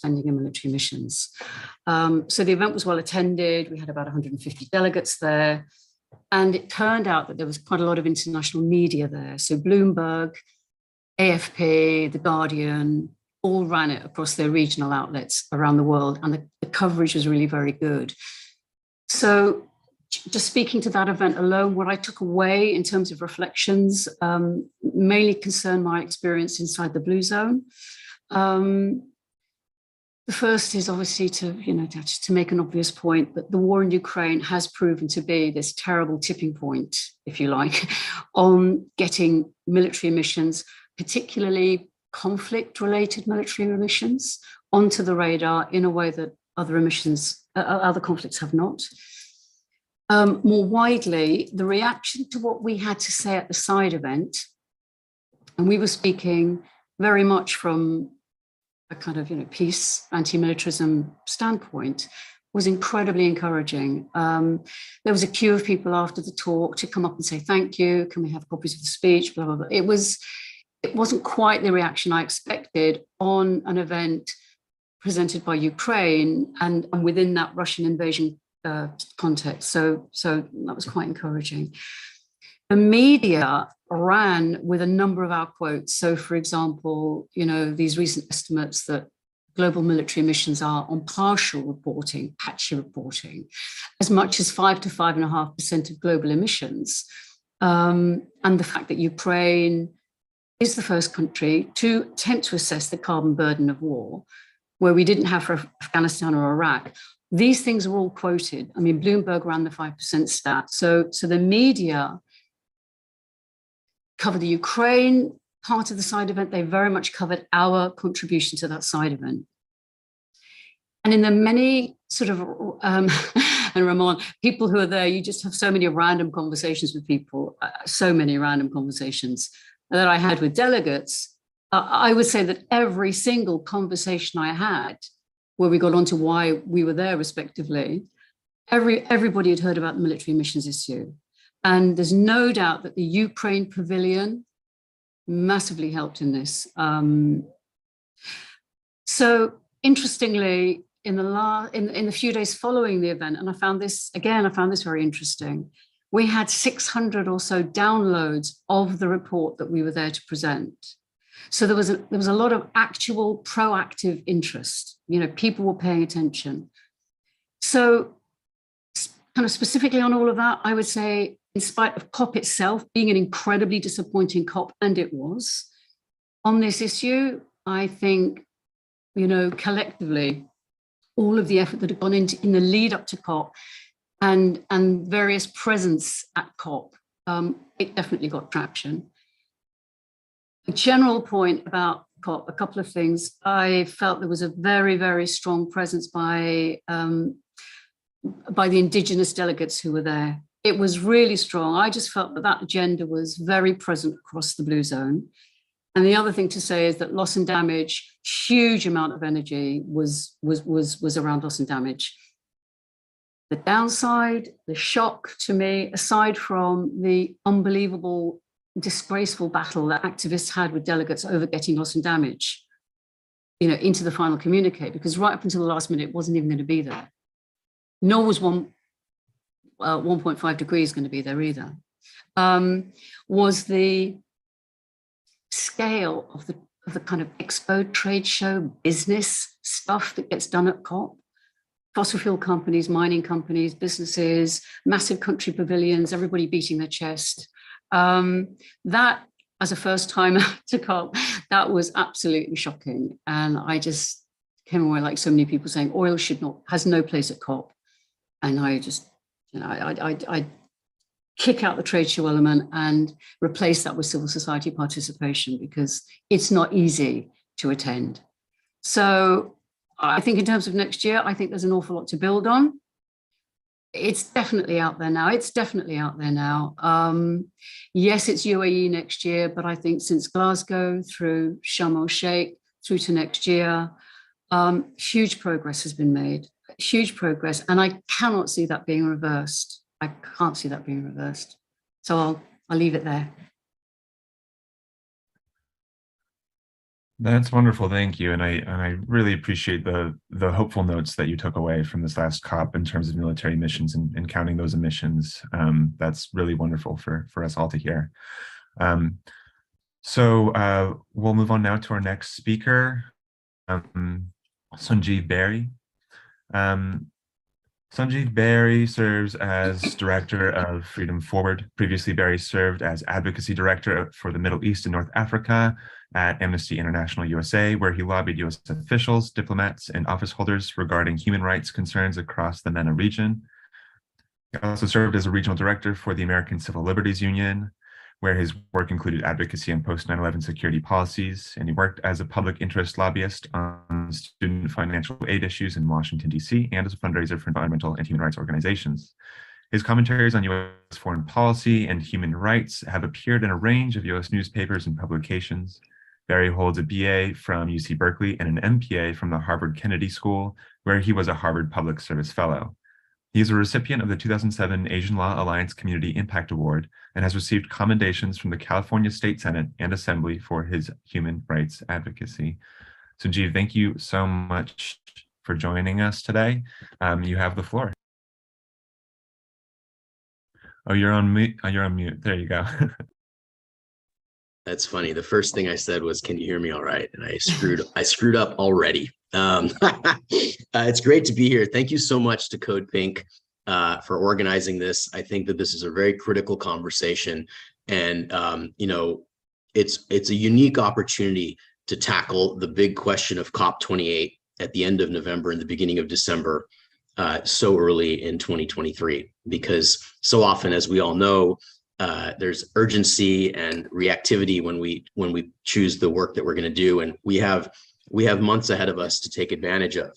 spending in military missions. So the event was well attended. We had about 150 delegates there. And it turned out that there was quite a lot of international media there. So Bloomberg, AFP, The Guardian, all ran it across their regional outlets around the world. And the coverage was really very good. So just speaking to that event alone, what I took away in terms of reflections mainly concerned my experience inside the Blue Zone. The first is obviously to make an obvious point that the war in Ukraine has proven to be this terrible tipping point, if you like, on getting military missions, particularly conflict-related military missions, onto the radar in a way that other conflicts have not. More widely, the reaction to what we had to say at the side event, and we were speaking very much from a kind of peace, anti-militarism standpoint, was incredibly encouraging. There was a queue of people after the talk to come up and say, thank you, can we have copies of the speech, blah, blah, blah. It wasn't quite the reaction I expected on an event presented by Ukraine and within that Russian invasion context. So that was quite encouraging. The media ran with a number of our quotes. So, for example, these recent estimates that global military missions are on partial reporting, patchy reporting, as much as 5 to 5.5% of global emissions. And the fact that Ukraine is the first country to attempt to assess the carbon burden of war, where we didn't have for Afghanistan or Iraq. These things are all quoted. I mean, Bloomberg ran the 5% stat. So the media covered the Ukraine part of the side event. They very much covered our contribution to that side event. And in the many sort of, and Ramon, people who are there, you just have so many random conversations with people, so many random conversations that I had with delegates. I would say that every single conversation I had, where we got onto why we were there respectively, everybody had heard about the military missions issue. And there's no doubt that the Ukraine pavilion massively helped in this. So interestingly, in the few days following the event, and I found this very interesting, we had 600 or so downloads of the report that we were there to present. So there was a lot of actual proactive interest. People were paying attention. So kind of specifically on all of that, I would say, in spite of COP itself being an incredibly disappointing COP, and it was, on this issue, I think, collectively, all of the effort that had gone into in the lead up to COP and various presence at COP, it definitely got traction. A general point about COP, a couple of things. I felt there was a very, very strong presence by the indigenous delegates who were there. It was really strong. I just felt that agenda was very present across the Blue Zone. And the other thing to say is that loss and damage, huge amount of energy was around loss and damage. The downside, the shock to me, aside from the unbelievable, disgraceful battle that activists had with delegates over getting loss and damage, into the final communique, because right up until the last minute, it wasn't even going to be there. Nor was 1.5 degrees going to be there either, was the scale of the kind of expo, trade show, business stuff that gets done at COP. Fossil fuel companies, mining companies, businesses, massive country pavilions, everybody beating their chest. That, as a first timer to COP, that was absolutely shocking. And I just came away like so many people saying, oil has no place at COP. And I just, I kick out the trade show element and replace that with civil society participation, because it's not easy to attend. So I think in terms of next year, I think there's an awful lot to build on. It's definitely out there now. Yes, it's UAE next year, but I think since Glasgow through Sharm El-Sheik through to next year, huge progress has been made. Huge progress, and I cannot see that being reversed. I can't see that being reversed. So I'll leave it there. That's wonderful. Thank you. And I really appreciate the hopeful notes that you took away from this last COP in terms of military missions and counting those emissions. That's really wonderful for us all to hear. Um, so we'll move on now to our next speaker, Sunjeev Bery. Um, Sunjeev Bery serves as director of Freedom Forward. Previously, Bery served as advocacy director for the Middle East and North Africa at Amnesty International USA, where he lobbied US officials, diplomats, and office holders regarding human rights concerns across the MENA region. He also served as a regional director for the American Civil Liberties Union, where his work included advocacy on post 9/11 security policies, and he worked as a public interest lobbyist on student financial aid issues in Washington, D.C., and as a fundraiser for environmental and human rights organizations. His commentaries on U.S. foreign policy and human rights have appeared in a range of U.S. newspapers and publications. Bery holds a BA from UC Berkeley and an MPA from the Harvard Kennedy School, where he was a Harvard Public Service Fellow. He is a recipient of the 2007 Asian Law Alliance Community Impact Award and has received commendations from the California State Senate and Assembly for his human rights advocacy. Sunjeev, thank you so much for joining us today. You have the floor. Oh, you're on mute. Oh, you're on mute. There you go. That's funny. The first thing I said was, "Can you hear me all right?" And I screwed up already. It's great to be here. Thank you so much to CODEPINK for organizing this. I think that this is a very critical conversation, and it's a unique opportunity to tackle the big question of COP28 at the end of November and the beginning of December, so early in 2023, because so often, as we all know, there's urgency and reactivity when we choose the work that we're going to do, and we have months ahead of us to take advantage of.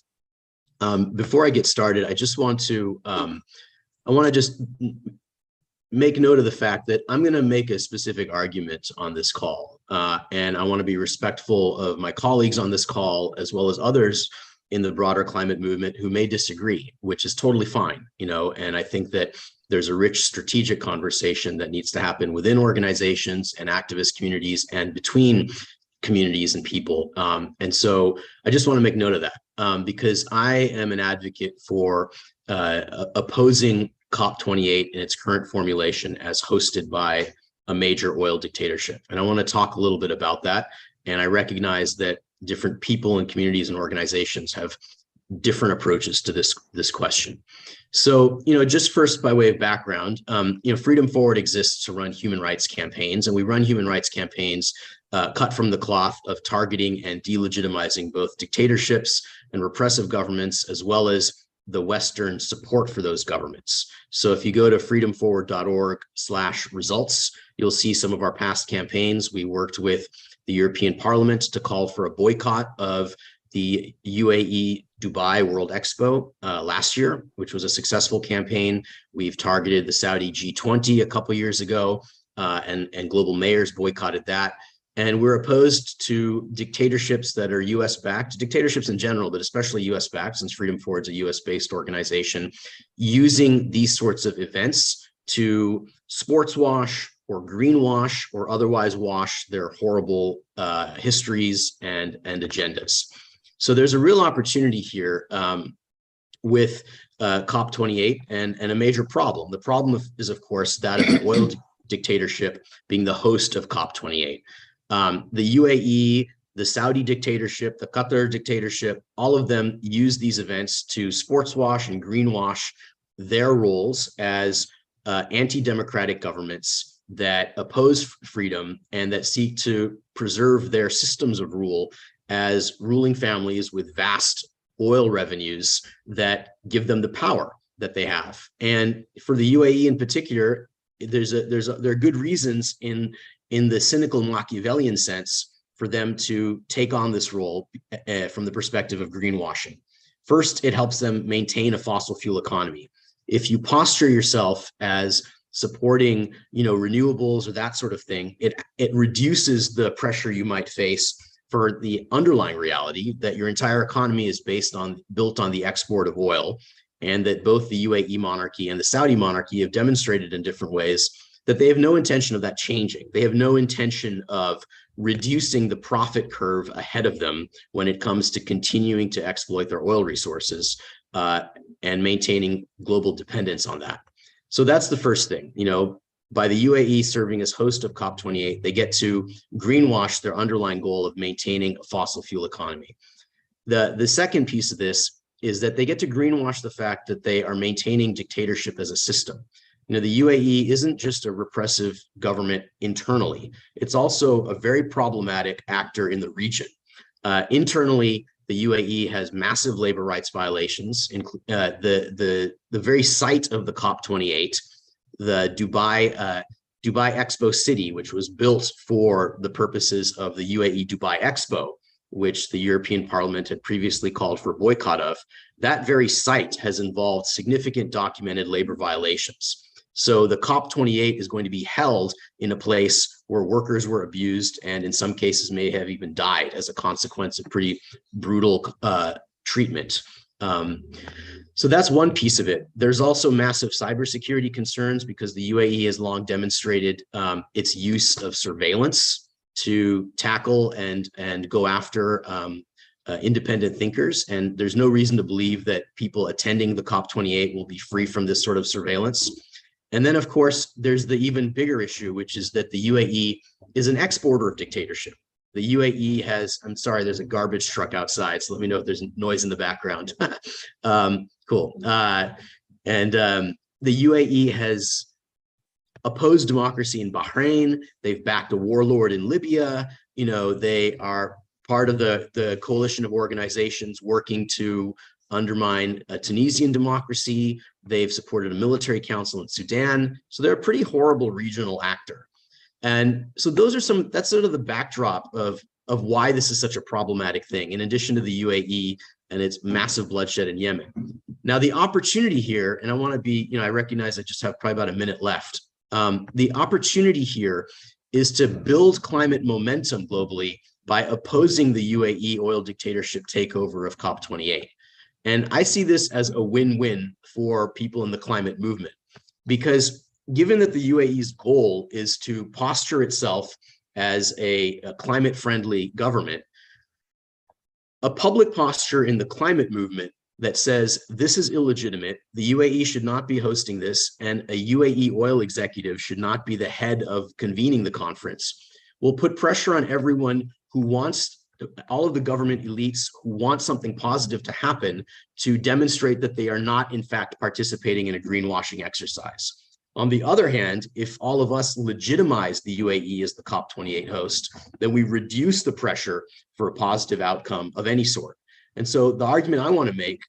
Before I get started, I just want to just make note of the fact that I'm going to make a specific argument on this call, and I want to be respectful of my colleagues on this call as well as others in the broader climate movement who may disagree, which is totally fine, and I think that there's a rich strategic conversation that needs to happen within organizations and activist communities and between communities and people. And so I just want to make note of that, because I am an advocate for opposing COP28 in its current formulation as hosted by a major oil dictatorship. And I want to talk a little bit about that. And I recognize that different people and communities and organizations have different approaches to this question. So, just first by way of background, Freedom Forward exists to run human rights campaigns, and we run human rights campaigns cut from the cloth of targeting and delegitimizing both dictatorships and repressive governments, as well as the Western support for those governments. So if you go to freedomforward.org/results, you'll see some of our past campaigns. We worked with the European Parliament to call for a boycott of the UAE Dubai World Expo last year, which was a successful campaign. We've targeted the Saudi G20 a couple years ago, and global mayors boycotted that. And we're opposed to dictatorships that are US-backed, dictatorships in general, but especially US-backed, since Freedom Forward is a US-based organization, using these sorts of events to sports wash or greenwash or otherwise wash their horrible histories and agendas. So there's a real opportunity here with COP28 and a major problem. The problem is, of course, that of an oil dictatorship being the host of COP28. The UAE, the Saudi dictatorship, the Qatar dictatorship, all of them use these events to sports wash and greenwash their roles as anti-democratic governments that oppose freedom and that seek to preserve their systems of rule as ruling families with vast oil revenues that give them the power that they have. And for the UAE in particular, there are good reasons in the cynical Machiavellian sense for them to take on this role from the perspective of greenwashing. First, it helps them maintain a fossil fuel economy. If you posture yourself as supporting, renewables or that sort of thing, it reduces the pressure you might face for the underlying reality that your entire economy is built on the export of oil, and that both the UAE monarchy and the Saudi monarchy have demonstrated in different ways that they have no intention of that changing. They have no intention of reducing the profit curve ahead of them when it comes to continuing to exploit their oil resources and maintaining global dependence on that. So that's the first thing. By the UAE serving as host of COP28, they get to greenwash their underlying goal of maintaining a fossil fuel economy. The second piece of this is that they get to greenwash the fact that they are maintaining dictatorship as a system. The UAE isn't just a repressive government internally. It's also a very problematic actor in the region. Internally, the UAE has massive labor rights violations. The very site of the COP28, the Dubai Expo City, which was built for the purposes of the UAE Dubai Expo, which the European Parliament had previously called for a boycott of, that very site has involved significant documented labor violations. So the COP28 is going to be held in a place where workers were abused and in some cases may have even died as a consequence of pretty brutal treatment. So that's one piece of it. There's also massive cybersecurity concerns because the UAE has long demonstrated its use of surveillance to tackle and go after independent thinkers. And there's no reason to believe that people attending the COP28 will be free from this sort of surveillance. And then, of course, there's the even bigger issue, which is that the UAE is an exporter of dictatorship. The UAE has, I'm sorry, there's a garbage truck outside, so let me know if there's noise in the background. Cool. The UAE has opposed democracy in Bahrain. They've backed a warlord in Libya. They are part of the coalition of organizations working to undermine a Tunisian democracy. They've supported a military council in Sudan. So they're a pretty horrible regional actor. And so that's sort of the backdrop of why this is such a problematic thing, in addition to the UAE and its massive bloodshed in Yemen. Now, the opportunity here, and I want to be, I recognize I just have probably about a minute left. The opportunity here is to build climate momentum globally by opposing the UAE oil dictatorship takeover of COP28. And I see this as a win-win for people in the climate movement, because given that the UAE's goal is to posture itself as a climate-friendly government, a public posture in the climate movement that says this is illegitimate, the UAE should not be hosting this, and a UAE oil executive should not be the head of convening the conference, will put pressure on everyone who wants, all of the government elites who want something positive to happen, to demonstrate that they are not, in fact, participating in a greenwashing exercise. On the other hand, if all of us legitimize the UAE as the COP28 host, then we reduce the pressure for a positive outcome of any sort. And so the argument I want to make,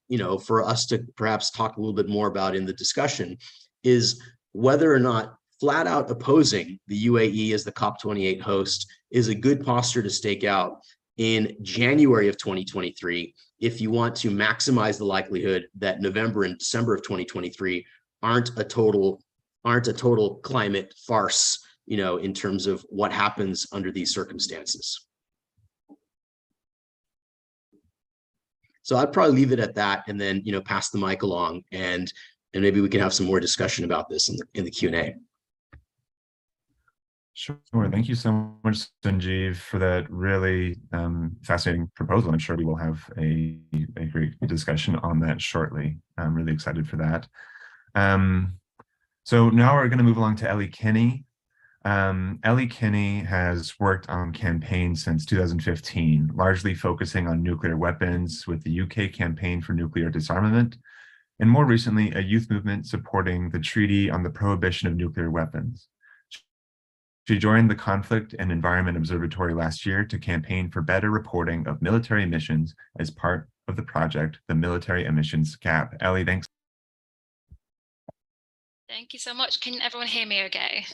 for us to perhaps talk a little bit more about in the discussion, is whether or not flat out opposing the UAE as the COP28 host is a good posture to stake out in January of 2023, if you want to maximize the likelihood that November and December of 2023 aren't a total climate farce, in terms of what happens under these circumstances. So I'd probably leave it at that, and then pass the mic along, and maybe we can have some more discussion about this in the Q&A. Sure. Thank you so much, Sunjeev, for that really fascinating proposal. I'm sure we will have a great discussion on that shortly. I'm really excited for that. So now we're going to move along to Ellie Kinney. Ellie Kinney has worked on campaigns since 2015, largely focusing on nuclear weapons with the UK Campaign for Nuclear Disarmament, and more recently, a youth movement supporting the Treaty on the Prohibition of Nuclear Weapons. She joined the Conflict and Environment Observatory last year to campaign for better reporting of military emissions as part of the project, the Military Emissions Gap. Ellie, thanks. Thank you so much. Can everyone hear me okay?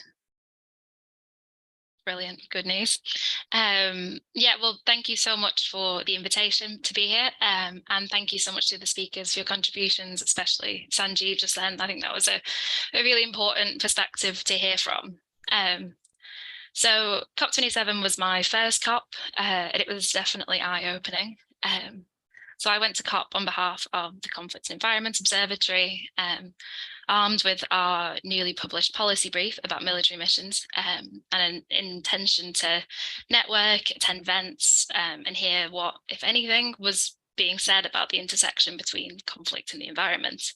Brilliant, good news. Yeah, well, thank you so much for the invitation to be here, and thank you so much to the speakers for your contributions, especially Sunjeev just then. I think that was a really important perspective to hear from. So COP27 was my first COP, and it was definitely eye-opening. So I went to COP on behalf of the Conflict and Environment Observatory, armed with our newly published policy brief about military missions, and an intention to network, attend events, and hear what, if anything, was being said about the intersection between conflict and the environment.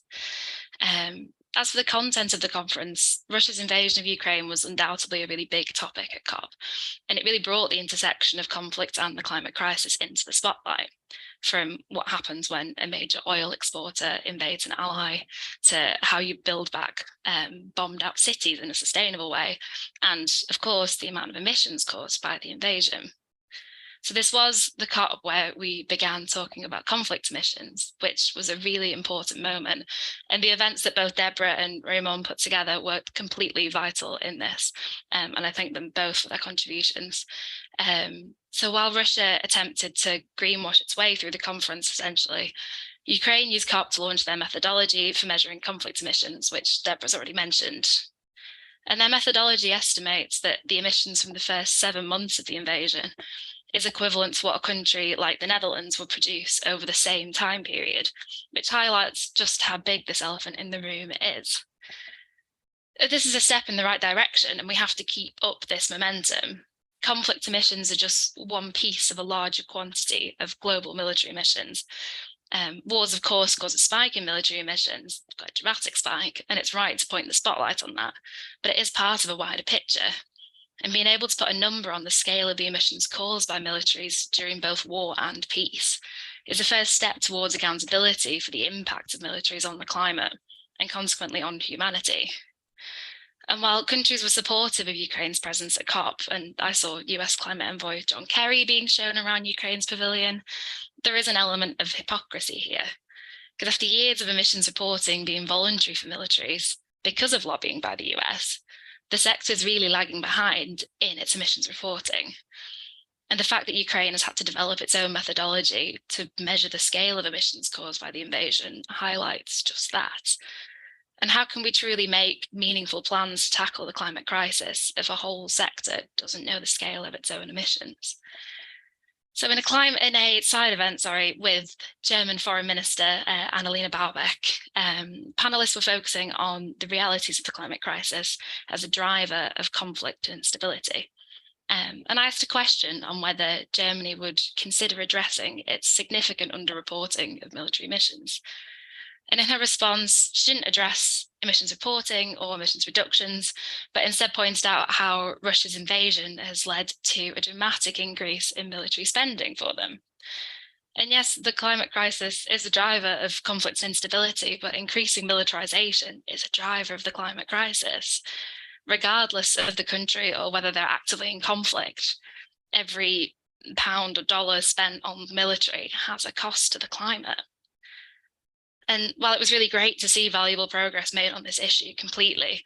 As for the content of the conference, Russia's invasion of Ukraine was undoubtedly a really big topic at COP, and it really brought the intersection of conflict and the climate crisis into the spotlight, from what happens when a major oil exporter invades an ally to how you build back bombed out cities in a sustainable way, and of course the amount of emissions caused by the invasion. So this was the COP where we began talking about conflict emissions, which was a really important moment. And the events that both Deborah and Raymond put together were completely vital in this. And I thank them both for their contributions. So while Russia attempted to greenwash its way through the conference, essentially, Ukraine used COP to launch their methodology for measuring conflict emissions, which Deborah's already mentioned. And their methodology estimates that the emissions from the first 7 months of the invasion is equivalent to what a country like the Netherlands would produce over the same time period, which highlights just how big this elephant in the room is. This is a step in the right direction, and we have to keep up this momentum. Conflict emissions are just one piece of a larger quantity of global military emissions. Wars, of course, cause a spike in military emissions, quite a dramatic spike, and it's right to point the spotlight on that, but it is part of a wider picture. And being able to put a number on the scale of the emissions caused by militaries during both war and peace is the first step towards accountability for the impact of militaries on the climate and consequently on humanity. And while countries were supportive of Ukraine's presence at COP, and I saw US climate envoy John Kerry being shown around Ukraine's pavilion, there is an element of hypocrisy here. Because after years of emissions reporting being voluntary for militaries because of lobbying by the US, the sector is really lagging behind in its emissions reporting. And the fact that Ukraine has had to develop its own methodology to measure the scale of emissions caused by the invasion highlights just that. And how can we truly make meaningful plans to tackle the climate crisis if a whole sector doesn't know the scale of its own emissions? So in a side event, with German Foreign Minister Annalena Baerbock, panelists were focusing on the realities of the climate crisis as a driver of conflict and instability. And I asked a question on whether Germany would consider addressing its significant underreporting of military emissions. And in her response, she didn't address emissions reporting or emissions reductions, but instead pointed out how Russia's invasion has led to a dramatic increase in military spending for them. And yes, the climate crisis is a driver of conflict and instability, but increasing militarization is a driver of the climate crisis. Regardless of the country or whether they're actively in conflict, every pound or dollar spent on the military has a cost to the climate. And while it was really great to see valuable progress made on this issue completely,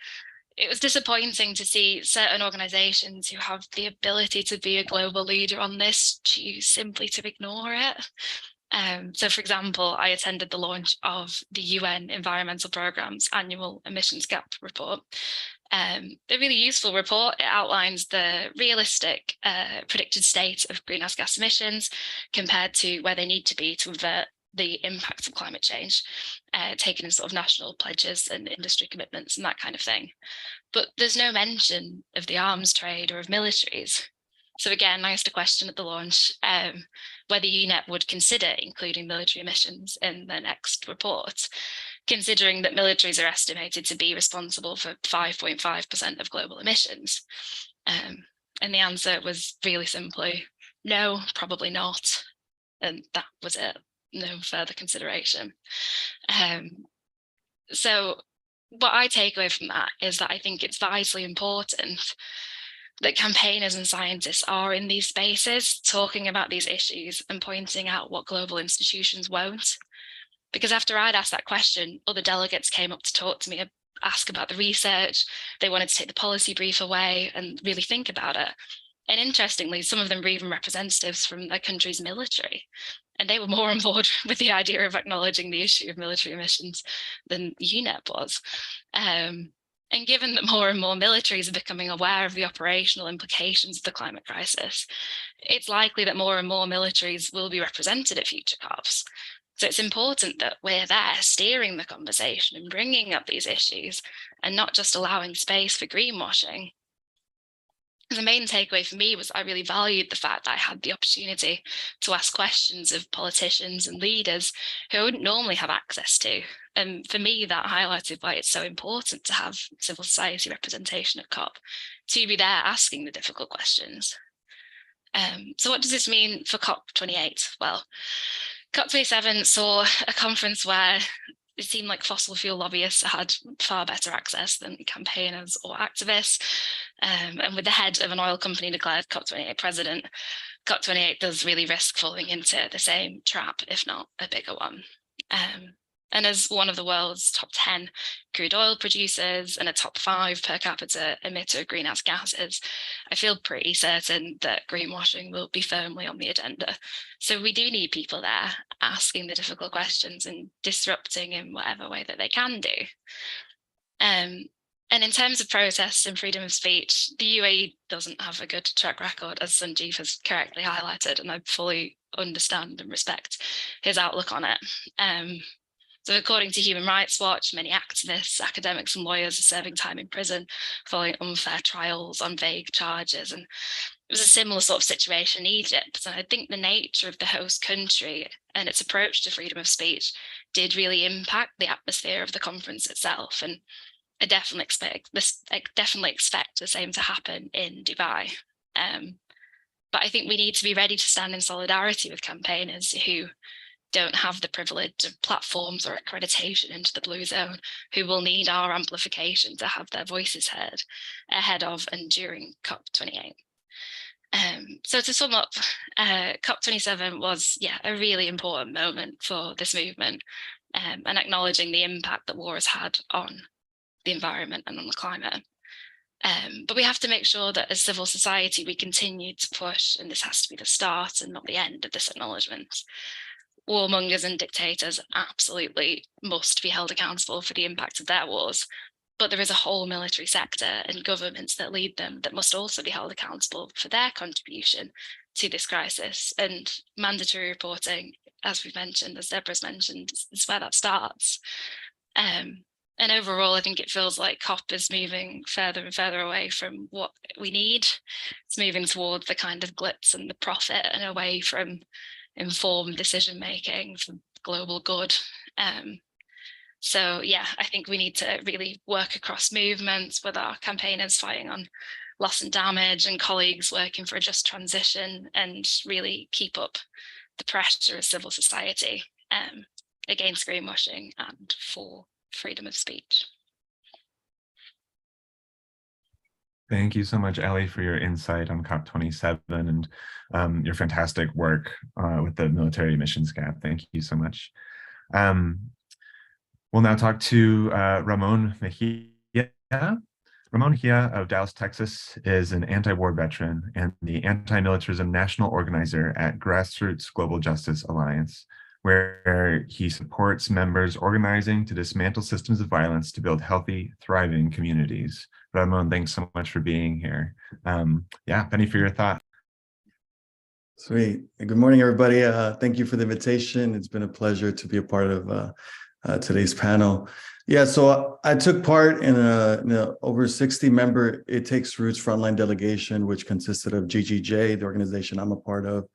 it was disappointing to see certain organizations who have the ability to be a global leader on this choose simply to ignore it. So, for example, I attended the launch of the UN Environmental Programme's annual emissions gap report. A really useful report. It outlines the realistic predicted state of greenhouse gas emissions compared to where they need to be to avert the impacts of climate change, taken in sort of national pledges and industry commitments and that kind of thing. But there's no mention of the arms trade or of militaries. So again, I asked a question at the launch whether UNEP would consider including military emissions in the next report, considering that militaries are estimated to be responsible for 5.5% of global emissions. And the answer was really simply, no, probably not. And that was it. No further consideration. So what I take away from that is that I think it's vitally important that campaigners and scientists are in these spaces talking about these issues and pointing out what global institutions won't. Because after I'd asked that question, other delegates came up to talk to me, ask about the research. They wanted to take the policy brief away and really think about it. And interestingly, some of them were even representatives from their country's military. And they were more on board with the idea of acknowledging the issue of military emissions than UNEP was. And given that more and more militaries are becoming aware of the operational implications of the climate crisis, it's likely that more and more militaries will be represented at future COPs. So it's important that we're there steering the conversation and bringing up these issues and not just allowing space for greenwashing. The main takeaway for me was I really valued the fact that I had the opportunity to ask questions of politicians and leaders who I wouldn't normally have access to. And for me, that highlighted why it's so important to have civil society representation at COP, to be there asking the difficult questions. So what does this mean for COP28? Well, COP27 saw a conference where it seemed like fossil fuel lobbyists had far better access than campaigners or activists. And with the head of an oil company declared COP28 president, COP28 does really risk falling into the same trap, if not a bigger one. And as one of the world's top 10 crude oil producers and a top 5 per capita emitter of greenhouse gases, I feel pretty certain that greenwashing will be firmly on the agenda. So we do need people there asking the difficult questions and disrupting in whatever way that they can do. And in terms of protests and freedom of speech, the UAE doesn't have a good track record, as Sunjeev has correctly highlighted, and I fully understand and respect his outlook on it. So according to Human Rights Watch, many activists, academics and lawyers are serving time in prison following unfair trials on vague charges. And it was a similar sort of situation in Egypt. And I think the nature of the host country and its approach to freedom of speech did really impact the atmosphere of the conference itself. And I definitely expect the same to happen in Dubai. But I think we need to be ready to stand in solidarity with campaigners who don't have the privilege of platforms or accreditation into the blue zone, who will need our amplification to have their voices heard ahead of and during COP28. So to sum up, COP27 was a really important moment for this movement, and acknowledging the impact that war has had on the environment and on the climate. But we have to make sure that as civil society, we continue to push, and this has to be the start and not the end of this acknowledgement. Warmongers and dictators absolutely must be held accountable for the impact of their wars, but there is a whole military sector and governments that lead them that must also be held accountable for their contribution to this crisis. And mandatory reporting, as we've mentioned, as Deborah's mentioned, is where that starts. And overall, I think it feels like COP is moving further and further away from what we need. It's moving towards the kind of glitz and the profit and away from informed decision-making for global good. So I think we need to really work across movements with our campaigners fighting on loss and damage and colleagues working for a just transition, and really keep up the pressure of civil society against greenwashing and for freedom of speech. Thank you so much, Ellie, for your insight on COP27 and your fantastic work with the military emissions gap. Thank you so much. We'll now talk to Ramon Mejia. Ramon Mejia of Dallas, Texas is an anti-war veteran and the anti-militarism national organizer at Grassroots Global Justice Alliance, where he supports members organizing to dismantle systems of violence to build healthy, thriving communities. Ramon, thanks so much for being here. Penny, for your thought. Sweet. Good morning, everybody. Thank you for the invitation. It's been a pleasure to be a part of today's panel. So I took part in a over 60-member It Takes Roots frontline delegation, which consisted of GGJ, the organization I'm a part of,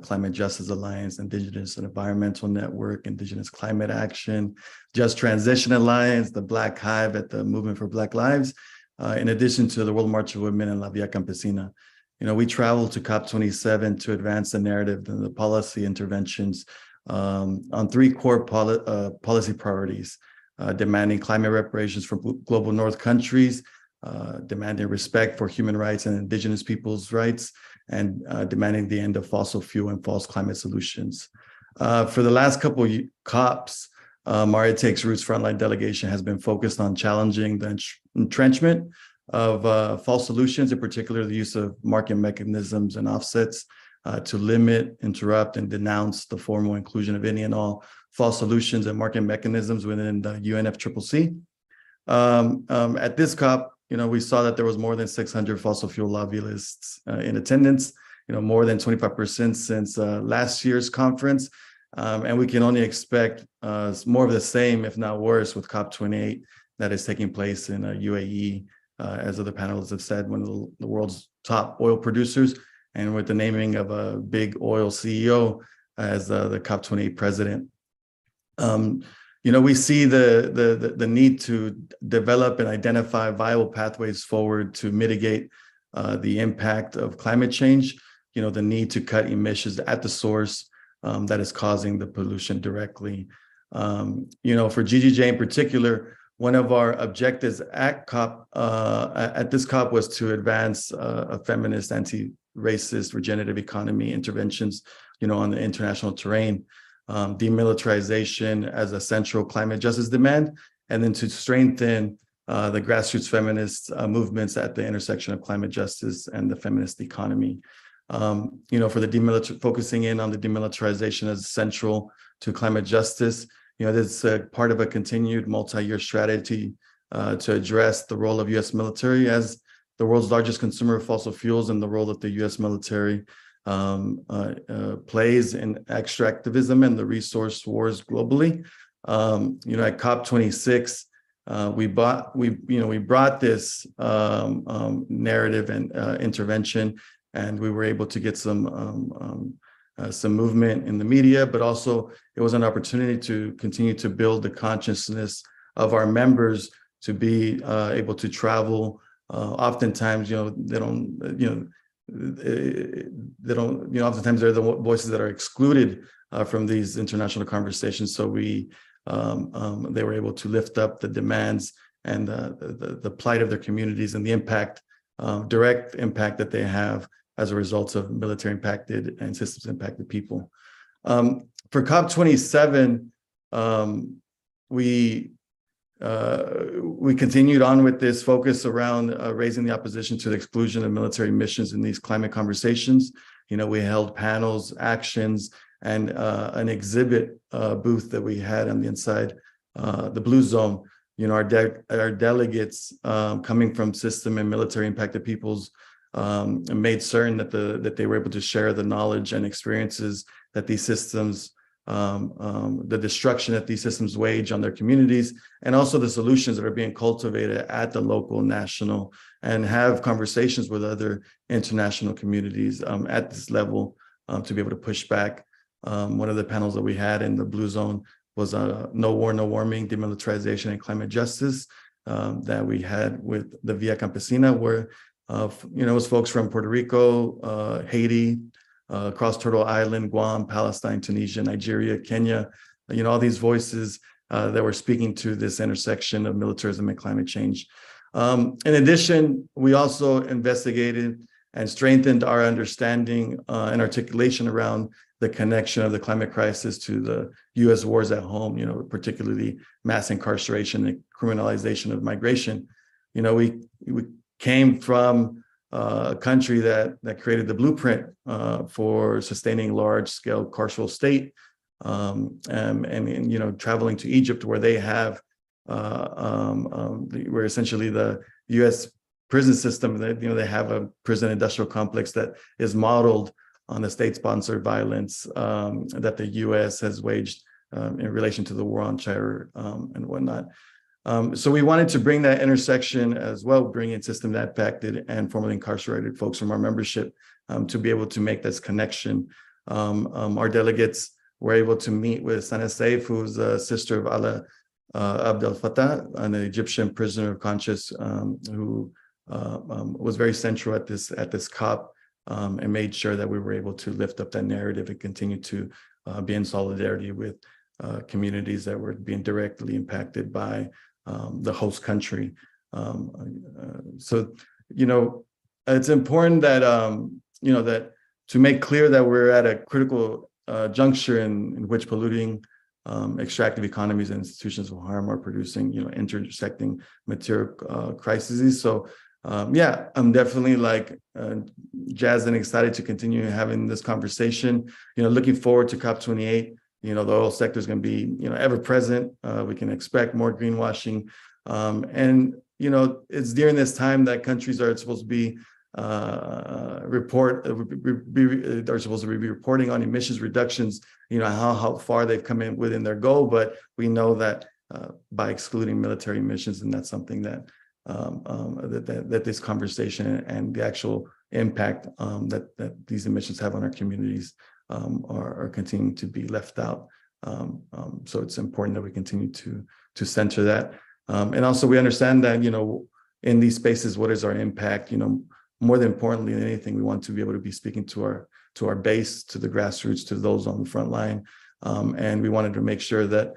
Climate Justice Alliance, Indigenous and Environmental Network, Indigenous Climate Action, Just Transition Alliance, the Black Hive at the Movement for Black Lives, in addition to the World March of Women and La Via Campesina. We traveled to COP27 to advance the narrative and the policy interventions on 3 core policy priorities, demanding climate reparations from global North countries, demanding respect for human rights and indigenous people's rights, and demanding the end of fossil fuel and false climate solutions. For the last couple of COPs, our It Takes Roots frontline delegation has been focused on challenging the entrenchment of false solutions, in particular the use of market mechanisms and offsets to limit, interrupt, and denounce the formal inclusion of any and all false solutions and market mechanisms within the UNFCCC. At this COP, we saw that there was more than 600 fossil fuel lobbyists in attendance, more than 25% since last year's conference. And we can only expect more of the same, if not worse, with COP28 that is taking place in UAE, as other panelists have said, one of the world's top oil producers, and with the naming of a big oil CEO as the COP28 president. We see the need to develop and identify viable pathways forward to mitigate the impact of climate change, the need to cut emissions at the source that is causing the pollution directly. For GGJ in particular, one of our objectives at this COP was to advance a feminist, anti-racist, regenerative economy interventions, on the international terrain, demilitarization as a central climate justice demand, and then to strengthen the grassroots feminist movements at the intersection of climate justice and the feminist economy. For the focusing in on the demilitarization as central to climate justice, this is part of a continued multi-year strategy to address the role of U.S. military as the world's largest consumer of fossil fuels, and the role that the U.S. military plays in extractivism and the resource wars globally. At COP26, we brought this narrative and intervention, and we were able to get some movement in the media, but also it was an opportunity to continue to build the consciousness of our members to be able to travel. Oftentimes, they don't. Oftentimes they're the voices that are excluded from these international conversations. So they were able to lift up the demands and the plight of their communities and the impact, direct impact that they have as a result of military impacted and systems impacted people. For COP27, we continued on with this focus around raising the opposition to the exclusion of military missions in these climate conversations. We held panels, actions, and an exhibit booth that we had on the inside, the Blue Zone. Our delegates coming from system and military impacted peoples made certain that they were able to share the knowledge and experiences that these systems, the destruction that these systems wage on their communities, and also the solutions that are being cultivated at the local, national, and have conversations with other international communities at this level to be able to push back. One of the panels that we had in the Blue Zone was No War, No Warming, Demilitarization and Climate Justice that we had with the Via Campesina, where it was folks from Puerto Rico, Haiti, across Turtle Island, Guam, Palestine, Tunisia, Nigeria, Kenya, all these voices that were speaking to this intersection of militarism and climate change. In addition, we also investigated and strengthened our understanding and articulation around the connection of the climate crisis to the U.S. wars at home, particularly mass incarceration and criminalization of migration. We came from a country that created the blueprint for sustaining large-scale carceral state, and traveling to Egypt, where they have, where essentially the U.S. prison system, they have a prison industrial complex that is modeled on the state-sponsored violence that the U.S. has waged in relation to the war on terror and whatnot. So we wanted to bring that intersection as well, bring in system impacted and formerly incarcerated folks from our membership to be able to make this connection. Our delegates were able to meet with Sana Saif, who's a sister of Ala Abdel Fattah, an Egyptian prisoner of conscience who was very central at this COP and made sure that we were able to lift up that narrative and continue to be in solidarity with communities that were being directly impacted by the host country. So, it's important that, that to make clear that we're at a critical juncture in which polluting extractive economies and institutions of harm are producing, intersecting material crises. So, I'm definitely jazzed and excited to continue having this conversation, looking forward to COP28. The oil sector is going to be, ever present. We can expect more greenwashing. And, it's during this time that countries are supposed to be are supposed to be reporting on emissions reductions, how far they've come in within their goal. But we know that by excluding military emissions, and that's something that that this conversation and the actual impact that these emissions have on our communities are continuing to be left out. So it's important that we continue to center that. And also we understand that, in these spaces, what is our impact? More than importantly than anything, we want to be able to be speaking to our base, to the grassroots, to those on the front line. And we wanted to make sure that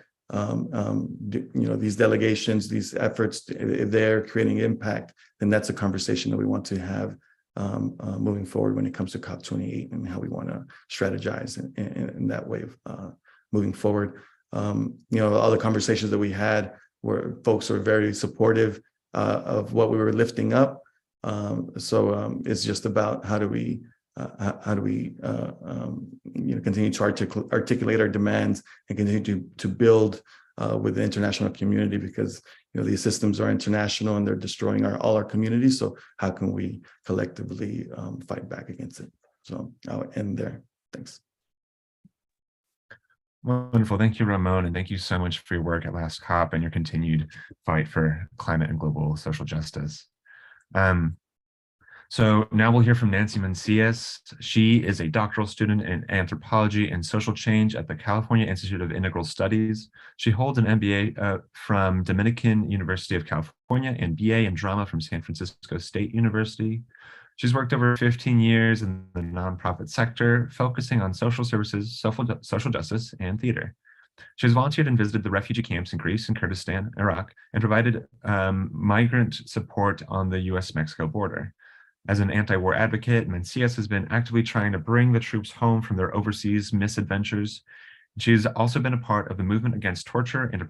these delegations, these efforts, if they're creating impact, then that's a conversation that we want to have moving forward when it comes to COP28 and how we want to strategize in that way of moving forward. All the conversations that we had where folks are very supportive of what we were lifting up. So it's just about how do we continue to articulate our demands and continue to build with the international community, because these systems are international and they're destroying all our communities. So how can we collectively fight back against it? So I'll end there. Thanks. Wonderful. Thank you, Ramon, and thank you so much for your work at Last COP and your continued fight for climate and global social justice. So now we'll hear from Nancy Mancias. She is a doctoral student in anthropology and social change at the California Institute of Integral Studies. She holds an MBA from Dominican University of California and BA in drama from San Francisco State University. She's worked over 15 years in the nonprofit sector, focusing on social services, social justice, and theater. She has volunteered and visited the refugee camps in Greece and Kurdistan, Iraq, and provided migrant support on the US-Mexico border. As an anti-war advocate, Mancias has been actively trying to bring the troops home from their overseas misadventures. She's also been a part of the movement against torture and a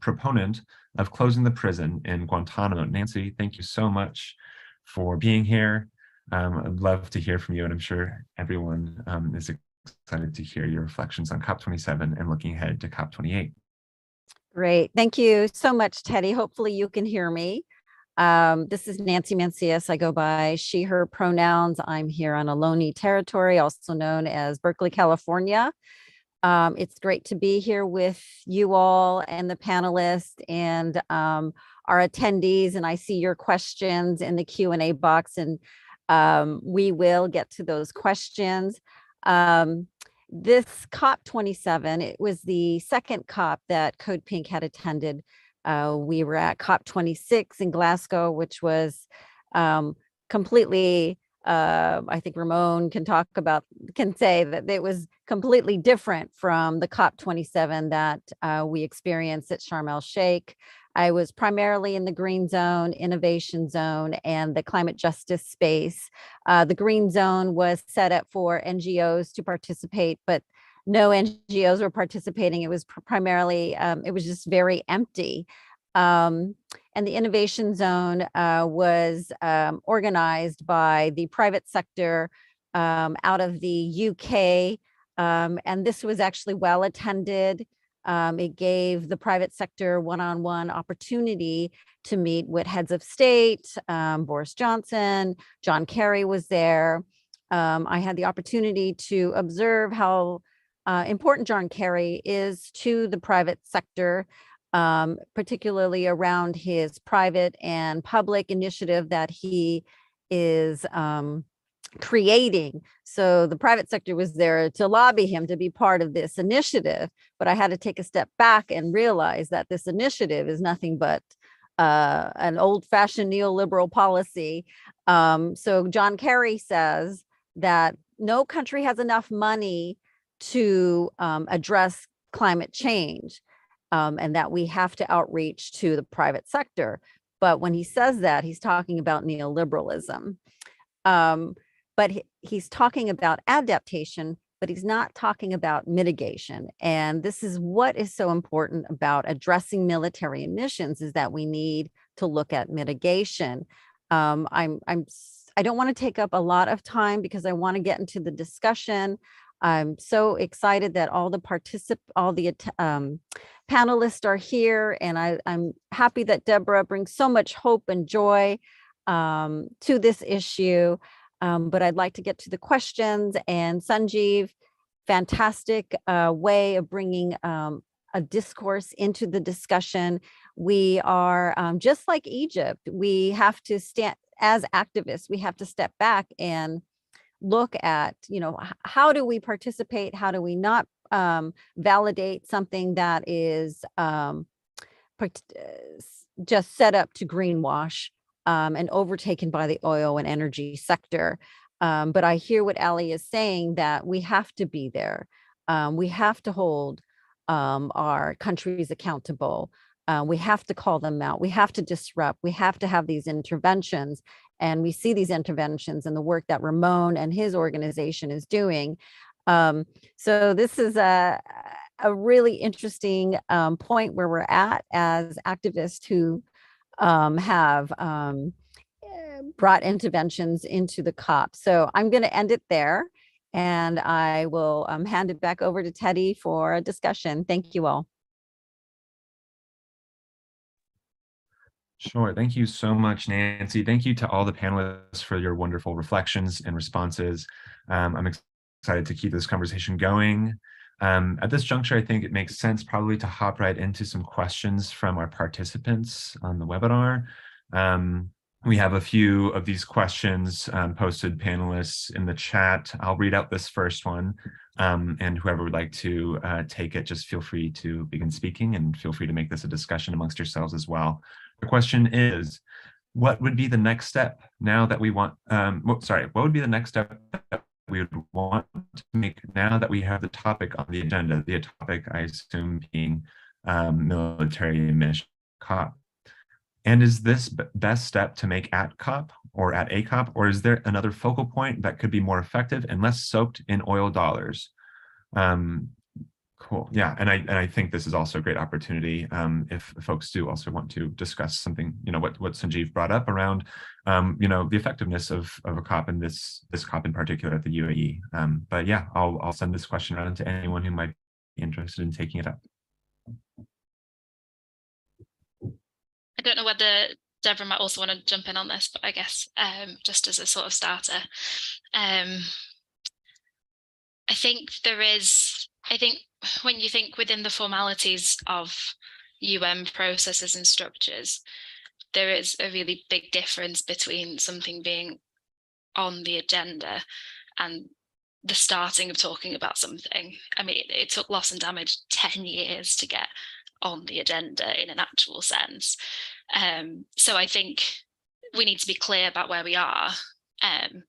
proponent of closing the prison in Guantanamo. Nancy, thank you so much for being here. I'd love to hear from you, and I'm sure everyone is excited to hear your reflections on COP27 and looking ahead to COP28. Great. Thank you so much, Teddy. Hopefully you can hear me. This is Nancy Mancias. I go by she, her pronouns. I'm here on Ohlone territory, also known as Berkeley, California. It's great to be here with you all and the panelists and our attendees. And I see your questions in the Q&A box, and we will get to those questions. This COP27, it was the second COP that CODEPINK had attended. We were at COP26 in Glasgow, which was completely, I think Ramon can say that it was completely different from the COP27 that we experienced at Sharm El-Sheik. I was primarily in the green zone, innovation zone, and the climate justice space. The green zone was set up for NGOs to participate, but no NGOs were participating. It was primarily, it was just very empty. And the innovation zone was organized by the private sector out of the UK. And this was actually well attended. It gave the private sector one-on-one opportunity to meet with heads of state. Boris Johnson, John Kerry was there. I had the opportunity to observe how important John Kerry is to the private sector, particularly around his private and public initiative that he is creating. So the private sector was there to lobby him to be part of this initiative, but I had to take a step back and realize that this initiative is nothing but an old-fashioned neoliberal policy. So John Kerry says that no country has enough money to address climate change, and that we have to outreach to the private sector. But when he says that, he's talking about neoliberalism. But he's talking about adaptation, but he's not talking about mitigation. And this is what is so important about addressing military emissions, is that we need to look at mitigation. I don't want to take up a lot of time because I want to get into the discussion. I'm so excited that all the panelists are here, and I'm happy that Deborah brings so much hope and joy. to this issue. But I'd like to get to the questions. And Sunjeev, fantastic way of bringing a discourse into the discussion. We are just like Egypt. We have to stand as activists. We have to step back and look at, how do we participate? How do we not validate something that is just set up to greenwash and overtaken by the oil and energy sector? But I hear what Ellie is saying, that we have to be there. We have to hold our countries accountable. We have to call them out. We have to disrupt. We have to have these interventions. And we see these interventions in the work that Ramon and his organization is doing. So this is a really interesting point where we're at as activists who have brought interventions into the COP. So I'm going to end it there, and I will hand it back over to Teddy for a discussion. Thank you all. Sure. Thank you so much, Nancy. Thank you to all the panelists for your wonderful reflections and responses. I'm excited to keep this conversation going. At this juncture, I think it makes sense probably to hop right into some questions from our participants on the webinar. We have a few of these questions posted, panelists, in the chat. I'll read out this first one, and whoever would like to take it, just feel free to begin speaking, and feel free to make this a discussion amongst yourselves as well. The question is, what would be the next step now that we want, what would be the next step that we would want to make now that we have the topic on the agenda? The topic, I assume, being military mission COP. And is this best step to make at COP or at a COP, or is there another focal point that could be more effective and less soaked in oil dollars? Cool. Yeah, and I think this is also a great opportunity if folks do also want to discuss something, what Sunjeev brought up around, the effectiveness of a COP, and this COP in particular at the UAE. But yeah, I'll send this question around to anyone who might be interested in taking it up. I don't know whether Deborah might also want to jump in on this, but I guess just as a sort of starter, I think when you think within the formalities of UN processes and structures, there is a really big difference between something being on the agenda and the starting of talking about something. I mean, it took loss and damage 10 years to get on the agenda in an actual sense. So I think we need to be clear about where we are. And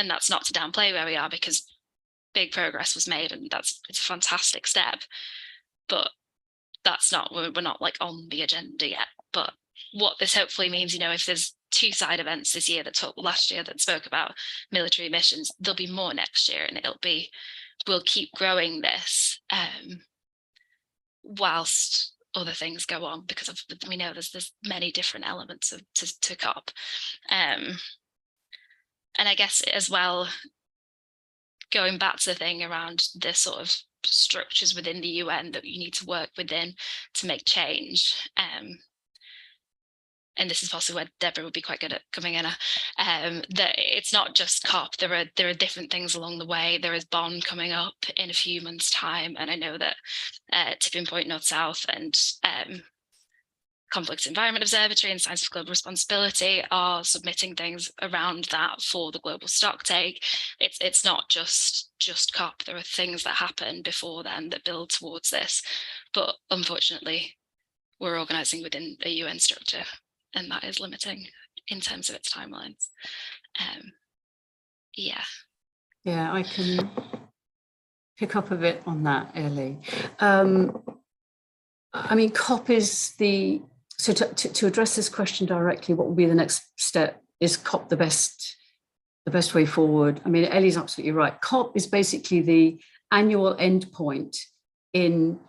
that's not to downplay where we are, because big progress was made, and it's a fantastic step. But that's not, we're not like on the agenda yet. But what this hopefully means, if there's 2 side events this year last year that spoke about military missions, there'll be more next year, and we'll keep growing this whilst other things go on, because we know there's many different elements to COP. And I guess as well, going back to the thing around the sort of structures within the UN that you need to work within to make change. And this is possibly where Deborah would be quite good at coming in, that it's not just COP. There are different things along the way. There is Bonn coming up in a few months' time, and I know that Tipping Point North South and Conflict Environment Observatory and Science for Global Responsibility are submitting things around that for the global stocktake. It's not just COP. There are things that happen before then that build towards this, but unfortunately, we're organising within a UN structure, and that is limiting in terms of its timelines. Yeah, I can pick up a bit on that, Ellie. I mean, COP is so to address this question directly, what will be the next step? Is COP the best way forward? I mean, Ellie's absolutely right. COP is basically the annual endpoint in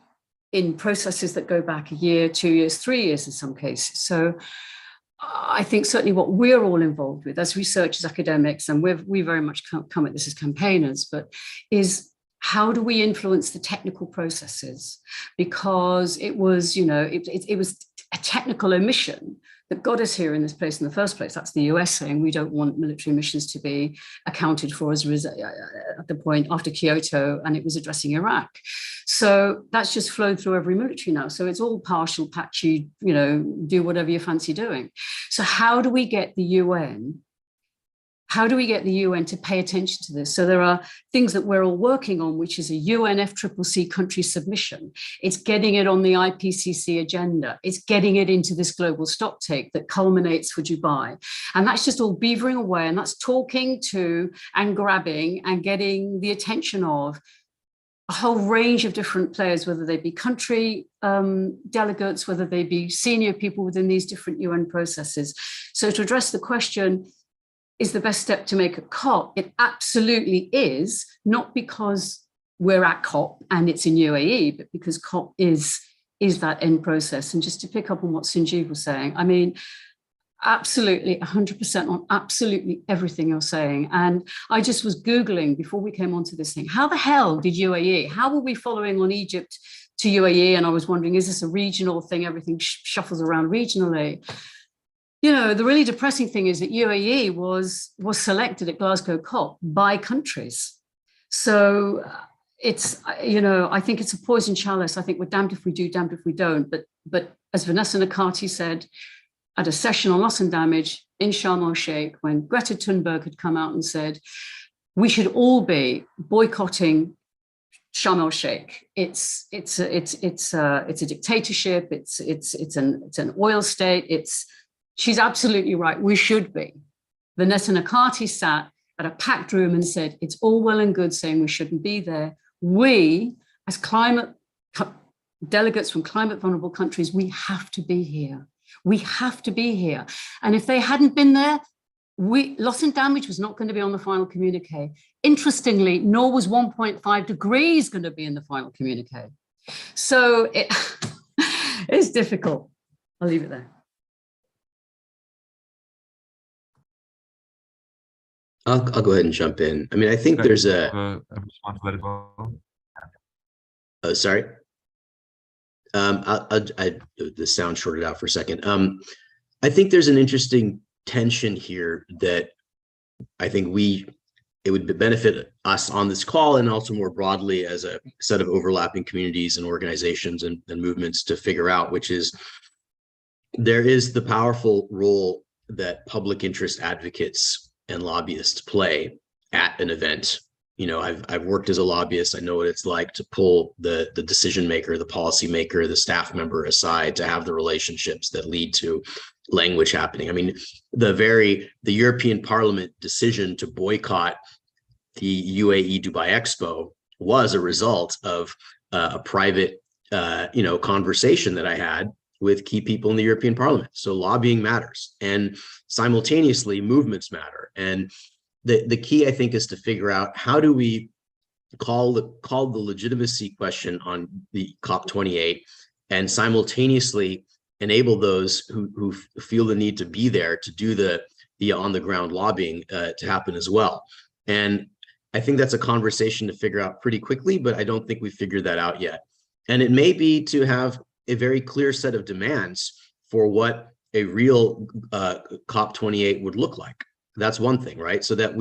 processes that go back a year, 2 years, 3 years in some cases. So I think certainly what we're all involved with as researchers, academics, and we very much come at this as campaigners, but is how do we influence the technical processes? Because it was, it was a technical omission that got us here in this place in the first place. That's the US saying we don't want military missions to be accounted for as at the point after Kyoto, and it was addressing Iraq. So that's just flowed through every military now. So it's all partial, patchy, do whatever you fancy doing. So how do we get the UN? How do we get the UN to pay attention to this? So there are things that we're all working on, which is a UNFCCC country submission. It's getting it on the IPCC agenda. It's getting it into this global stocktake that culminates for Dubai. And that's just all beavering away. And that's talking to and grabbing and getting the attention of a whole range of different players, whether they be country delegates, whether they be senior people within these different UN processes. So to address the question, is the best step to make a COP? It absolutely is, not because we're at COP and it's in UAE, but because COP is that end process. And just to pick up on what Sunjeev was saying, I mean, absolutely 100% on absolutely everything you're saying. And I just was Googling before we came onto this thing, how the hell did UAE, how were we following on Egypt to UAE? And I was wondering, is this a regional thing? Everything shuffles around regionally. The really depressing thing is that UAE was selected at Glasgow COP by countries. So it's, I think it's a poison chalice. I think we're damned if we do, damned if we don't. But as Vanessa Nakati said at a session on loss and damage in Sharm El-Sheik, when Greta Thunberg had come out and said, we should all be boycotting Sharm El-Sheik. It's a dictatorship. It's an oil state. She's absolutely right. We should be. Vanessa Nakati sat at a packed room and said, it's all well and good saying we shouldn't be there. We, as climate delegates from climate vulnerable countries, we have to be here. We have to be here. And if they hadn't been there, loss and damage was not going to be on the final communique. Interestingly, nor was 1.5 degrees going to be in the final communique. So it's difficult. I'll leave it there. I'll go ahead and jump in. I mean, I think there's a response to that as well. Oh, sorry. The sound shorted out for a second. I think there's an interesting tension here that I think it would benefit us on this call and also more broadly as a set of overlapping communities and organizations and movements to figure out, which is there is the powerful role that public interest advocates and lobbyists play at an event. I've worked as a lobbyist. I know what it's like to pull the decision maker, the policy maker, the staff member aside to have the relationships that lead to language happening. I mean, the European Parliament decision to boycott the UAE Dubai Expo was a result of a private, conversation that I had with key people in the European Parliament. So lobbying matters, and simultaneously movements matter. And the key, I think, is to figure out how do we call the legitimacy question on the COP28 and simultaneously enable those who feel the need to be there to do the on the ground lobbying to happen as well. And I think that's a conversation to figure out pretty quickly, but I don't think we've figured that out yet. And it may be to have a very clear set of demands for what a real COP28 would look like. That's one thing, right? So that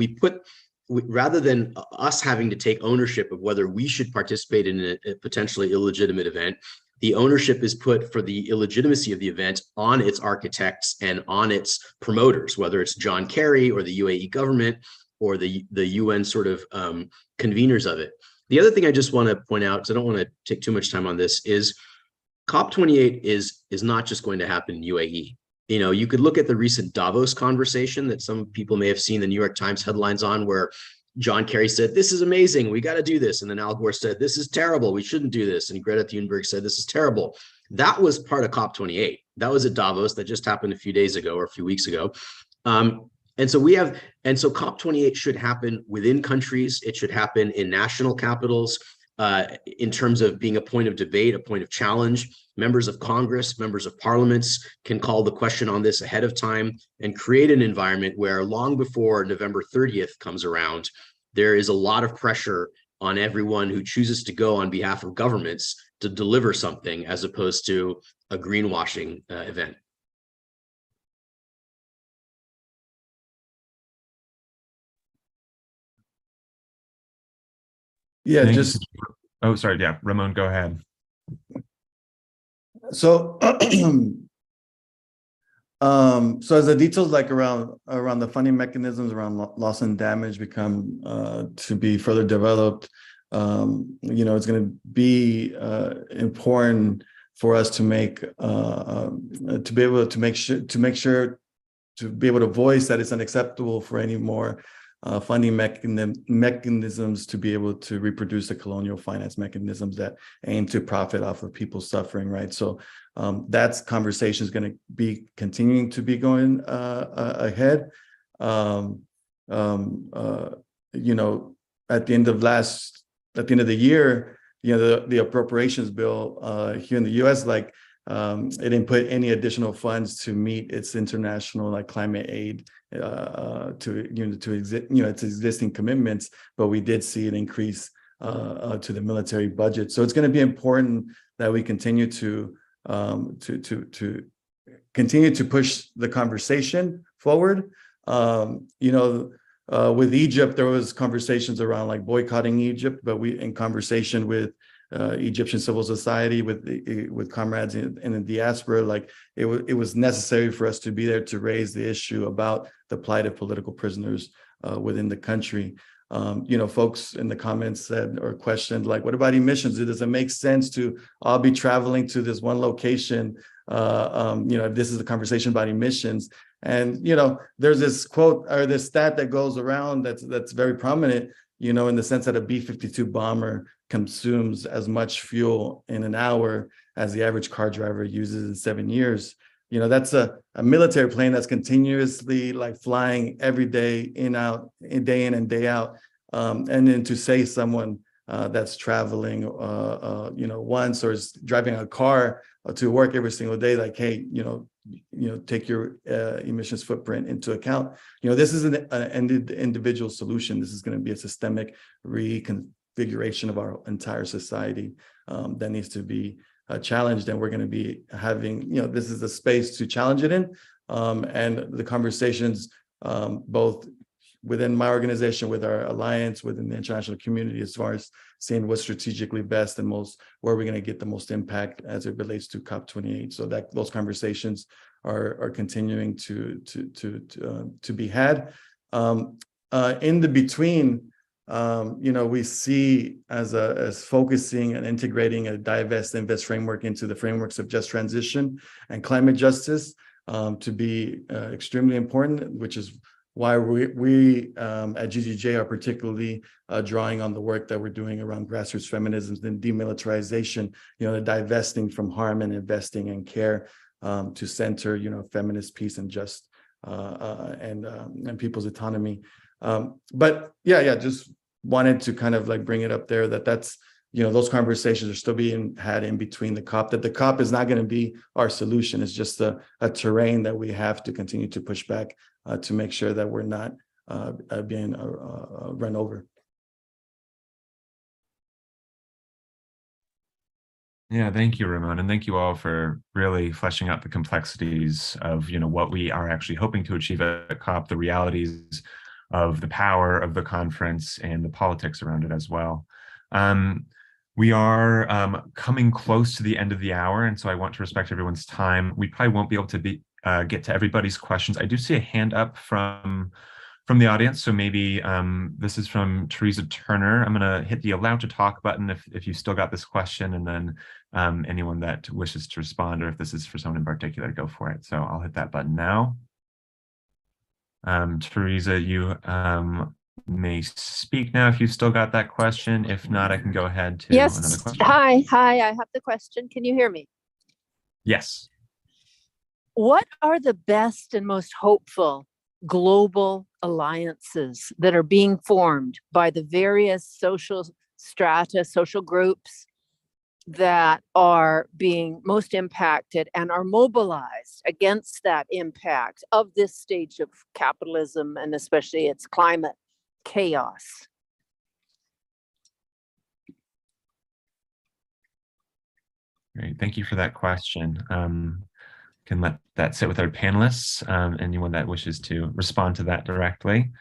rather than us having to take ownership of whether we should participate in a potentially illegitimate event, the ownership is put for the illegitimacy of the event on its architects and on its promoters, whether it's John Kerry or the UAE government or the UN sort of conveners of it. The other thing I just want to point out, because I don't want to take too much time on this, is COP28 is not just going to happen in UAE. You could look at the recent Davos conversation that some people may have seen the New York Times headlines on, where John Kerry said, this is amazing, we got to do this. And then Al Gore said, this is terrible, we shouldn't do this. And Greta Thunberg said, this is terrible. That was part of COP28. That was at Davos. That just happened a few days ago or a few weeks ago. And so COP28 should happen within countries. It should happen in national capitals in terms of being a point of debate, a point of challenge. Members of Congress, members of parliaments can call the question on this ahead of time and create an environment where long before November 30th comes around, there is a lot of pressure on everyone who chooses to go on behalf of governments to deliver something as opposed to a greenwashing event. Yeah, Thank you. just Oh, sorry. Yeah, Ramon, go ahead. so so as the details like around the funding mechanisms around loss and damage become to be further developed, you know, it's going to be important for us to make to be able to make sure to be able to voice that it's unacceptable for any more funding mechanisms to be able to reproduce the colonial finance mechanisms that aim to profit off of people's suffering, right? So that's conversation is going to be continuing to be going ahead. You know, at the end of the year, you know, the appropriations bill here in the U.S., like it didn't put any additional funds to meet its international like climate aid its existing commitments, but we did see an increase to the military budget. So it's going to be important that we continue to continue to push the conversation forward. You know, with Egypt, there was conversations around like boycotting Egypt, but we in conversation with Egyptian civil society, with comrades in the diaspora, like it was necessary for us to be there to raise the issue about the plight of political prisoners within the country. You know, folks in the comments said or questioned, like, what about emissions? Does it make sense to all be traveling to this one location? You know, if this is a conversation about emissions. And, you know, there's this quote or this stat that goes around that's very prominent, you know, in the sense that a B-52 bomber consumes as much fuel in an hour as the average car driver uses in 7 years. You know, that's a military plane that's continuously like flying every day in and day out. And then to say someone that's traveling, you know, once or is driving a car to work every single day, like, hey, you know, take your emissions footprint into account. You know, this is an individual solution. This is going to be a systemic reconfiguration of our entire society that needs to be challenged, and we're going to be having, you know, this is the space to challenge it in, and the conversations both within my organization, with our alliance, within the international community, as far as seeing what's strategically best and where we're going to get the most impact as it relates to COP28. So that those conversations are continuing to be had. In the between, you know, we see as focusing and integrating a divest invest framework into the frameworks of just transition and climate justice to be extremely important, which is why we at GGJ are particularly drawing on the work that we're doing around grassroots feminism and demilitarization, you know, the divesting from harm and investing in care to center, you know, feminist peace and just and people's autonomy. But yeah, just wanted to kind of like bring it up there that's, you know, those conversations are still being had in between the COP, that the COP is not going to be our solution. It's just a terrain that we have to continue to push back to make sure that we're not being run over. Yeah, thank you, Ramon, and thank you all for really fleshing out the complexities of, you know, what we are actually hoping to achieve at COP, the realities of the power of the conference and the politics around it as well. We are coming close to the end of the hour, and so I want to respect everyone's time. We probably won't be able to get to everybody's questions. I do see a hand up from the audience, so maybe this is from Teresa Turner. I'm going to hit the allow to talk button if you still got this question, and then anyone that wishes to respond, or if this is for someone in particular, go for it. So I'll hit that button now. Teresa, you may speak now if you've still got that question. If not, I can go ahead to another question. Hi, I have the question. Can you hear me? Yes. What are the best and most hopeful global alliances that are being formed by the various social strata, social groups that are being most impacted and are mobilized against that impact of this stage of capitalism and especially its climate chaos? Great, thank you for that question. Can let that sit with our panelists. Anyone that wishes to respond to that directly,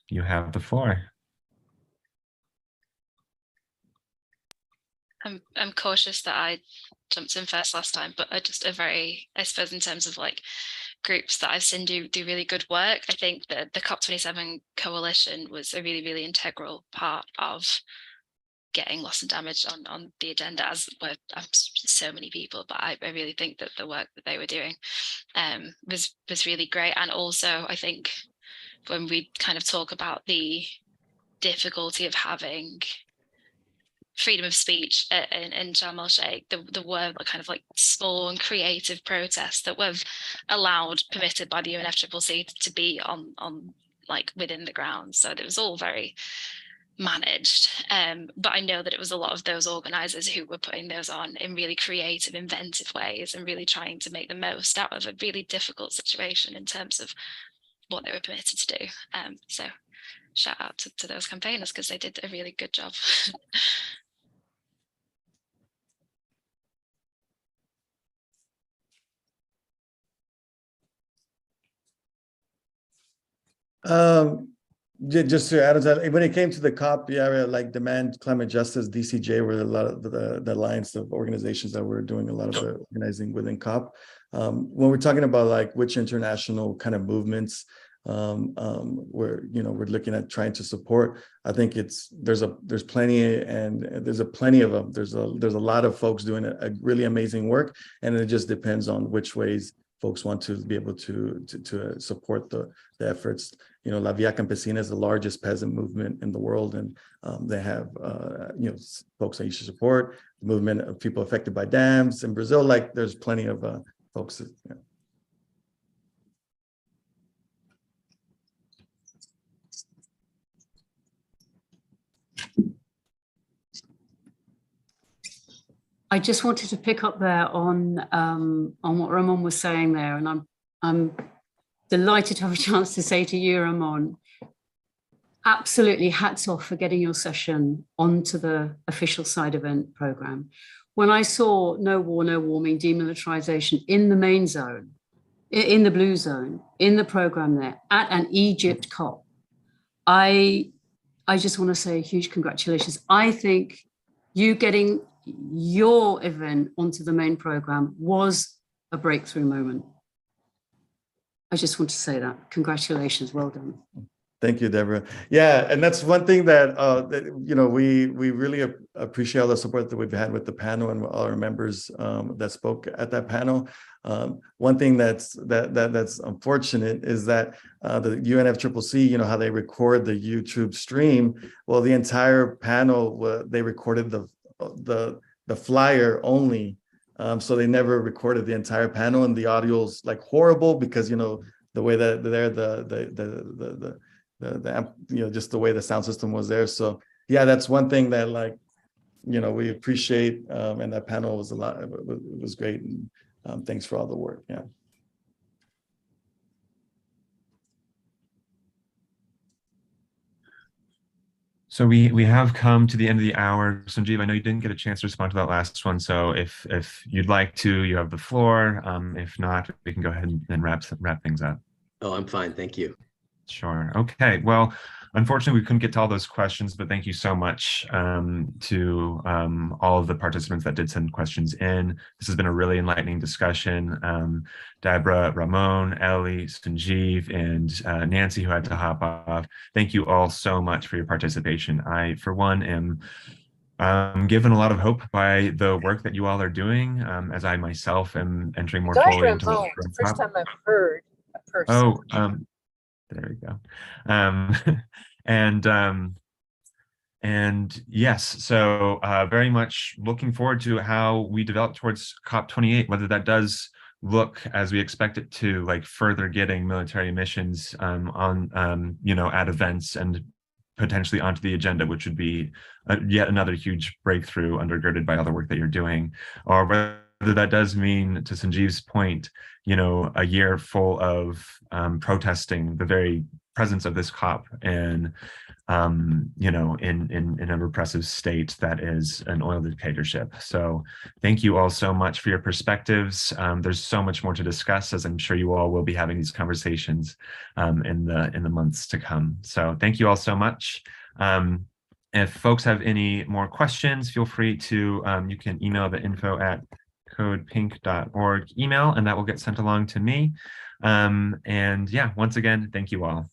you have the floor. I'm cautious that I jumped in first last time, but I suppose in terms of like groups that I've seen do really good work, I think that the COP27 coalition was a really integral part of getting loss and damage on the agenda, as were so many people, but I really think that the work that they were doing was really great. And also I think when we kind of talk about the difficulty of having freedom of speech in Sharm El-Sheik, there were kind of like small and creative protests that were permitted by the UNFCCC to be on like within the grounds. So it was all very managed, but I know that it was a lot of those organizers who were putting those on in really creative, inventive ways and really trying to make the most out of a really difficult situation in terms of what they were permitted to do. So shout out to those campaigners, because they did a really good job. Just to add to that, when it came to the COP area, like Demand Climate Justice, DCJ were a lot of the alliance of organizations that were doing a lot of the organizing within COP. When we're talking about like which international kind of movements we're looking at trying to support, I think there's plenty, and there's plenty of them. There's a lot of folks doing a really amazing work, and it just depends on which ways folks want to be able to support the efforts. La Via Campesina is the largest peasant movement in the world, and they have folks that you should support. The movement of people affected by dams in Brazil, like there's plenty of folks. I just wanted to pick up there on what Ramon was saying there, and I'm delighted to have a chance to say to you, Ramon, absolutely hats off for getting your session onto the official side event program. When I saw no war, no warming, demilitarization in the main zone, in the blue zone, in the program there at an Egypt COP, I just want to say huge congratulations. I think you getting your event onto the main program was a breakthrough moment. I just want to say that. Congratulations, well done. Thank you, Deborah. Yeah, and that's one thing that we really appreciate all the support that we've had with the panel and all our members that spoke at that panel. One thing that's unfortunate is that the UNFCCC, how they record the YouTube stream. Well, the entire panel they recorded the flyer only, so they never recorded the entire panel, and the audio's like horrible because the way that just the way the sound system was there. So yeah, that's one thing that we appreciate, and that panel was it was great, and thanks for all the work. Yeah. So we have come to the end of the hour. Sunjeev, I know you didn't get a chance to respond to that last one. So if you'd like to, you have the floor. If not, we can go ahead and wrap things up. Oh, I'm fine. Thank you. Sure. Okay. Well, unfortunately, we couldn't get to all those questions, but thank you so much to all of the participants that did send questions in. This has been a really enlightening discussion. Deborah, Ramon, Ellie, Sunjeev, and Nancy, who had to hop off. Thank you all so much for your participation. I, for one, am given a lot of hope by the work that you all are doing, as I myself am entering more fully into Ramon, the first time I've heard a person. Oh, there we go. And yes, so very much looking forward to how we develop towards COP28, whether that does look as we expect it to, like further getting military missions on at events and potentially onto the agenda, which would be yet another huge breakthrough undergirded by all the work that you're doing, or whether that does mean, to Sunjeev's point, a year full of protesting the very presence of this COP and you know, in a repressive state that is an oil dictatorship. So thank you all so much for your perspectives. There's so much more to discuss, as I'm sure you all will be having these conversations in the months to come. So thank you all so much. If folks have any more questions, feel free to, you can email the info@codepink.org email, and that will get sent along to me. And yeah, once again, thank you all.